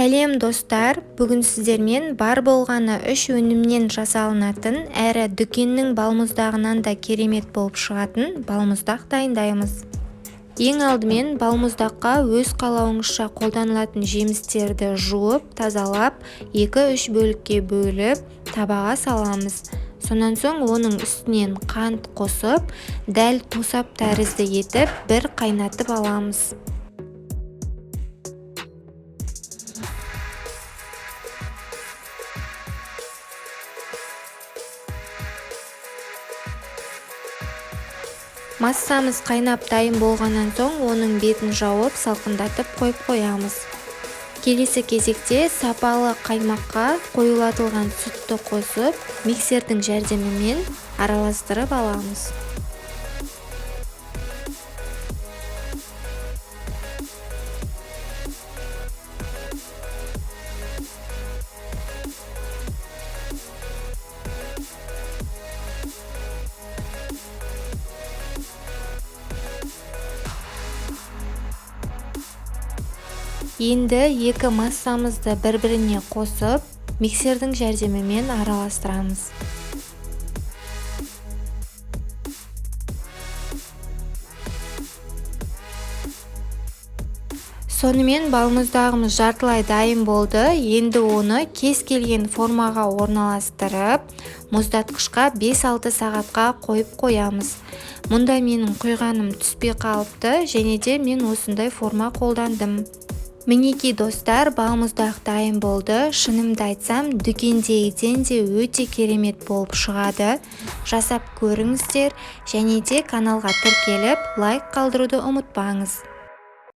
Сәлем достар, бүгін сіздермен бар болғаны 3 өнімнен жасалынатын әрі дүкеннің балмұздағынан да керемет болып шығатын балмұздақ дайындаймыз. Ең алдымен балмұздаққа өз қалауыңызша қолданылатын жемістерді жуып, тазалап, 2-3 бөлікке бөліп, табаға саламыз. Сонан соң оның үстінен қант қосып, дәл тосап тәрізді етіп, бір қайнатып аламыз. Массамыз қайнап дайын болғаннан соң оның бетін жауып салқындатып қойып қоямыз. Келесі кезекте сапалы қаймаққа қоюлатылған сүтті қосып, миксердің жәрдемімен араластырып аламыз. Енді екі массамызды бір-біріне қосып, миксердің жәрдемімен араластырамыз. Сонымен балмұздағымыз жартылай дайын болды. Енді оны кез келген формаға орналастырып, мұздатқышқа 5-6 сағатқа қойып қоямыз. Мұнда менің құйғаным түспей қалыпты, және де мен осындай форма қолдандым. Мінекей достар, балмұздақ дайын болды. Шынымды айтсам, дүкендегіден де өте керемет болып шығады. Жасап көріңіздер, және де каналға тіркеліп, лайк қалдыруды ұмытпаңыз.